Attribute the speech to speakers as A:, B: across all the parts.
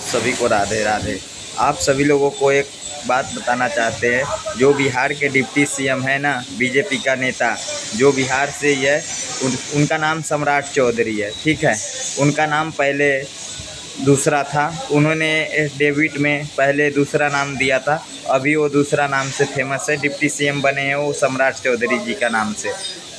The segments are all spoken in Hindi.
A: सभी को राधे राधे। आप सभी लोगों को एक बात बताना चाहते हैं। जो बिहार के डिप्टी सीएम है ना, बीजेपी का नेता जो बिहार से ही है, उनका नाम सम्राट चौधरी है। ठीक है, उनका नाम पहले दूसरा था। उन्होंने एफिडेविट में पहले दूसरा नाम दिया था। अभी वो दूसरा नाम से फेमस है। डिप्टी सीएम बने हैं वो सम्राट चौधरी जी का नाम से।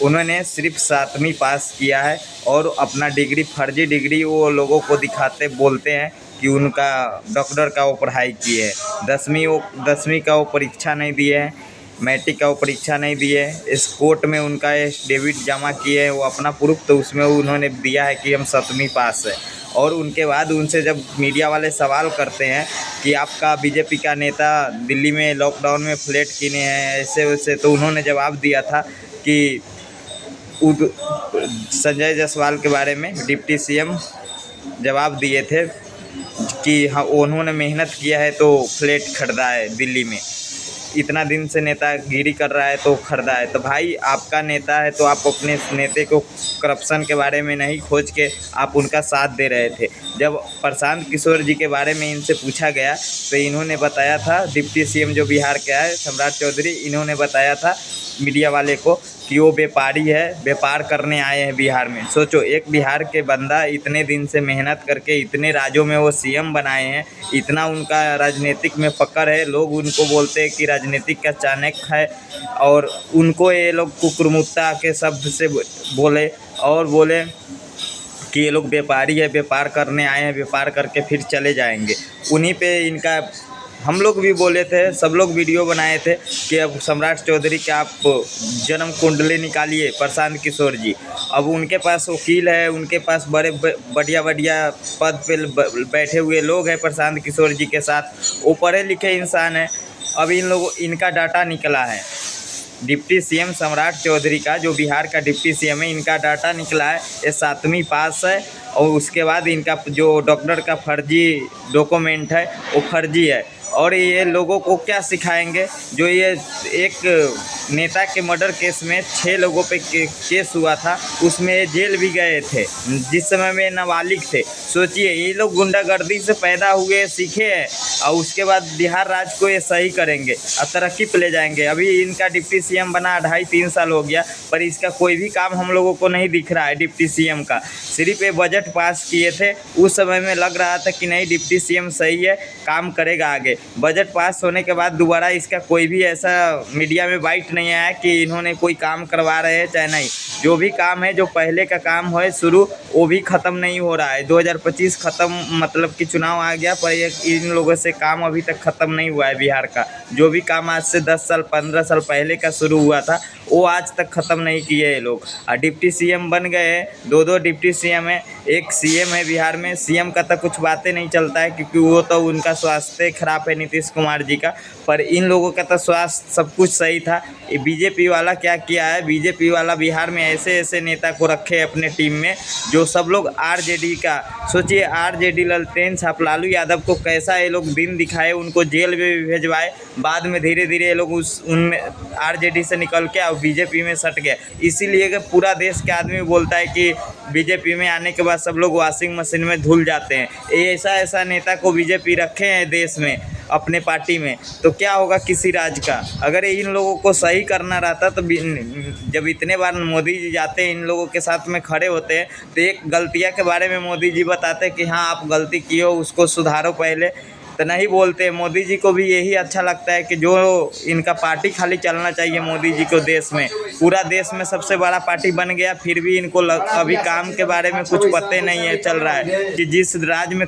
A: उन्होंने सिर्फ 7वीं पास किया है और अपना डिग्री, फर्जी डिग्री वो लोगों को दिखाते बोलते हैं कि उनका डॉक्टर का वो पढ़ाई किए है। 10वीं का वो परीक्षा नहीं दिए हैं, मैट्रिक का वो परीक्षा नहीं दिए। इस कोर्ट में उनका एफिडेविट जमा किए हैं वो अपना प्रूफ, तो उसमें उन्होंने दिया है कि हम 7वीं पास है। और उनके बाद उनसे जब मीडिया वाले सवाल करते हैं कि आपका बीजेपी का नेता दिल्ली में लॉकडाउन में फ्लैट किने हैं ऐसे वैसे, तो उन्होंने जवाब दिया था कि संजय जायसवाल के बारे में डिप्टी सीएम जवाब दिए थे कि हाँ उन्होंने मेहनत किया है तो फ्लैट खरीदा है दिल्ली में। इतना दिन से नेतागिरी कर रहा है तो खरीदा है। तो भाई आपका नेता है तो आप अपने नेता को करप्शन के बारे में नहीं खोज के आप उनका साथ दे रहे थे। जब प्रशांत किशोर जी के बारे में इनसे पूछा गया तो इन्होंने बताया था, डिप्टी सीएम जो बिहार के है सम्राट चौधरी, इन्होंने बताया था मीडिया वाले को कि वो व्यापारी है, व्यापार करने आए हैं बिहार में। सोचो, एक बिहार के बंदा इतने दिन से मेहनत करके इतने राज्यों में वो सीएम बनाए हैं, इतना उनका राजनीतिक में पकड़ है। लोग उनको बोलते हैं कि राजनीतिक का चाणक्य है, और उनको ये लोग कुकुरमुत्ता के शब्द से बोले और बोले कि ये लोग व्यापारी है, व्यापार करने आए हैं, व्यापार करके फिर चले जाएंगे। उन्हीं पे इनका हम लोग भी बोले थे, सब लोग वीडियो बनाए थे कि अब सम्राट चौधरी के आप जन्म कुंडली निकालिए प्रशांत किशोर जी। अब उनके पास वकील है, उनके पास बड़े बढ़िया बढ़िया पद पे बैठे हुए लोग हैं प्रशांत किशोर जी के साथ। वो पढ़े लिखे इंसान है। अब इनका डाटा निकला है डिप्टी सीएम सम्राट चौधरी का, जो बिहार का डिप्टी सीएम है, इनका डाटा निकला है ये 7वीं पास है। और उसके बाद इनका जो डॉक्टर का फर्जी डॉक्यूमेंट है वो फर्जी है। और ये लोगों को क्या सिखाएंगे? जो ये एक नेता के मर्डर केस में 6 लोगों पे केस हुआ था, उसमें ये जेल भी गए थे जिस समय में नाबालिग थे। सोचिए, ये लोग गुंडागर्दी से पैदा हुए, सीखे हैं, और उसके बाद बिहार राज्य को ये सही करेंगे और तरक्की पे ले जाएंगे। अभी इनका डिप्टी सीएम बना 2.5-3 साल हो गया, पर इसका कोई भी काम हम लोगों को नहीं दिख रहा है डिप्टी सीएम का। सिर्फ ये बजट पास किए थे, उस समय में लग रहा था कि नहीं डिप्टी सीएम सही है, काम करेगा आगे। बजट पास होने के बाद दोबारा इसका कोई भी ऐसा मीडिया में बाइट नहीं आया कि इन्होंने कोई काम करवा रहे हैं चाहे नहीं। जो भी काम है, जो पहले का काम है शुरू, वो भी ख़त्म नहीं हो रहा है। 2025 ख़त्म मतलब कि चुनाव आ गया, पर इन लोगों से काम अभी तक ख़त्म नहीं हुआ है बिहार का। जो भी काम आज से 10 साल 15 साल पहले का शुरू हुआ था वो आज तक ख़त्म नहीं किए ये लोग। और डिप्टी सीएम बन गए हैं, 2 डिप्टी सीएम है। एक सीएम है बिहार में, सीएम का तो कुछ बातें नहीं चलता है क्योंकि वो तो उनका स्वास्थ्य खराब है नीतीश कुमार जी का, पर इन लोगों का तो स्वास्थ्य सब कुछ सही था। ये बीजेपी वाला क्या किया है, बीजेपी वाला बिहार में ऐसे ऐसे नेता को रखे अपने टीम में जो सब लोग आरजेडी का। सोचिए, आरजेडी ललटेन छाप लालू यादव को कैसा ये लोग दिन दिखाए, उनको जेल में भी भेजवाए। बाद में धीरे धीरे ये लोग उनमें आरजेडी से निकल के और बीजेपी में सट गए। इसीलिए कि पूरा देश के आदमी बोलता है कि बीजेपी में आने के बाद सब लोग वॉशिंग मशीन में धुल जाते हैं। ऐसा ऐसा नेता को बीजेपी रखे हैं देश में अपने पार्टी में, तो क्या होगा किसी राज्य का? अगर इन लोगों को सही करना रहता तो जब इतने बार मोदी जी जाते हैं इन लोगों के साथ में खड़े होते हैं तो एक गलतियाँ के बारे में मोदी जी बताते कि हाँ आप गलती की हो, उसको सुधारो पहले, तो नहीं बोलते। मोदी जी को भी यही अच्छा लगता है कि जो इनका पार्टी खाली चलना चाहिए मोदी जी को देश में। पूरा देश में सबसे बड़ा पार्टी बन गया, फिर भी इनको अभी काम के बारे में कुछ पता नहीं है चल रहा है कि जिस राज्य में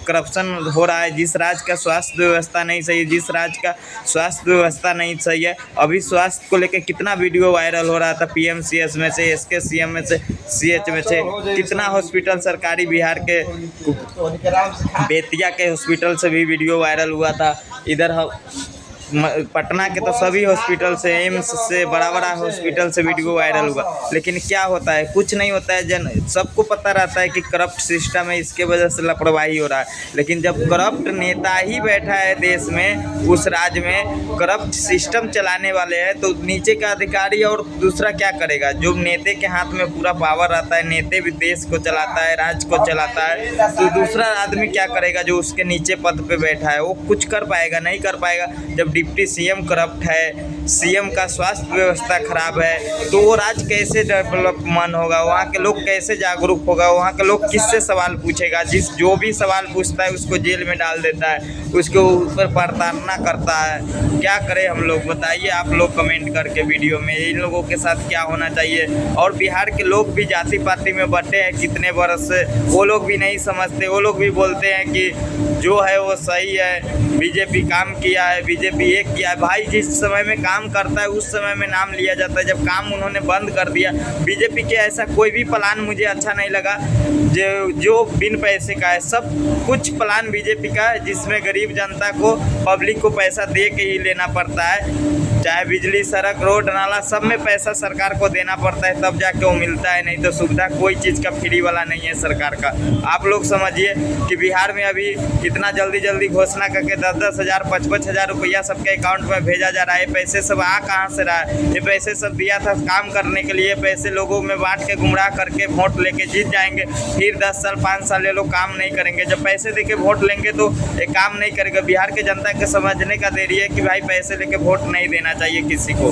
A: करप्शन हो रहा है, जिस राज्य का स्वास्थ्य व्यवस्था नहीं सही है, जिस राज्य का स्वास्थ्य व्यवस्था नहीं सही है। अभी स्वास्थ्य को लेकर कितना वीडियो वायरल हो रहा था, पीएमसीएच में से, एसकेसीएम में से, सीएच में से, कितना हॉस्पिटल सरकारी बिहार के बेतिया के हॉस्पिटल से भी वीडियो वायरल हुआ था। इधर पटना के तो सभी हॉस्पिटल से, एम्स से, बड़ा बड़ा हॉस्पिटल से वीडियो वायरल हुआ, लेकिन क्या होता है? कुछ नहीं होता है। सबको पता रहता है कि करप्ट सिस्टम है, इसके वजह से लापरवाही हो रहा है, लेकिन जब करप्ट नेता ही बैठा है देश में, उस राज्य में करप्ट सिस्टम चलाने वाले हैं, तो नीचे का अधिकारी और दूसरा क्या करेगा? जो नेता के हाथ में पूरा पावर रहता है, नेता भी देश को चलाता है, राज्य को चलाता है, तो दूसरा आदमी क्या करेगा जो उसके नीचे पद पे बैठा है? वो कुछ कर पाएगा? नहीं कर पाएगा। जब डिप्टी सीएम करप्ट है, सीएम का स्वास्थ्य व्यवस्था खराब है, तो वो राज्य कैसे डेवलपमेंट होगा? वहाँ के लोग कैसे जागरूक होगा? वहाँ के लोग किससे सवाल पूछेगा? जो भी सवाल पूछता है उसको जेल में डाल देता है, उसके ऊपर प्रताड़ना करता है। क्या करें हम लोग? बताइए आप लोग कमेंट करके वीडियो में, इन लोगों के साथ क्या होना चाहिए। और बिहार के लोग भी जाति पाति में बटे हैं कितने वर्ष से, वो लोग भी नहीं समझते। वो लोग भी बोलते हैं कि जो है वो सही है, बीजेपी काम किया है, बीजेपी एक किया है। भाई जिस समय में काम करता है उस समय में नाम लिया जाता है, जब काम उन्होंने बंद कर दिया। बीजेपी के ऐसा कोई भी प्लान मुझे अच्छा नहीं लगा जो बिन पैसे का है। सब कुछ प्लान बीजेपी का है जिसमें गरीब जनता को, पब्लिक को पैसा दे के ही लेना पड़ता है। चाहे बिजली, सड़क, रोड, नाला, सब में पैसा सरकार को देना पड़ता है, तब जाके वो मिलता है, नहीं तो सुविधा कोई चीज़ का फ्री वाला नहीं है सरकार का। आप लोग समझिए कि बिहार में अभी इतना जल्दी घोषणा करके 10-10 हज़ार 5-5 हज़ार रुपया सबके अकाउंट में भेजा जा रहा है। पैसे सब कहाँ से रहा है? ये पैसे सब दिया था काम करने के लिए, पैसे लोगों में बांट के गुमराह करके वोट लेके जीत जाएंगे, फिर 10 साल 5 साल ये लोग काम नहीं करेंगे। जब पैसे देके वोट लेंगे तो ये काम नहीं करेगा। बिहार के जनता के समझने का देरी है कि भाई पैसे लेके वोट नहीं देना चाहिए किसी को।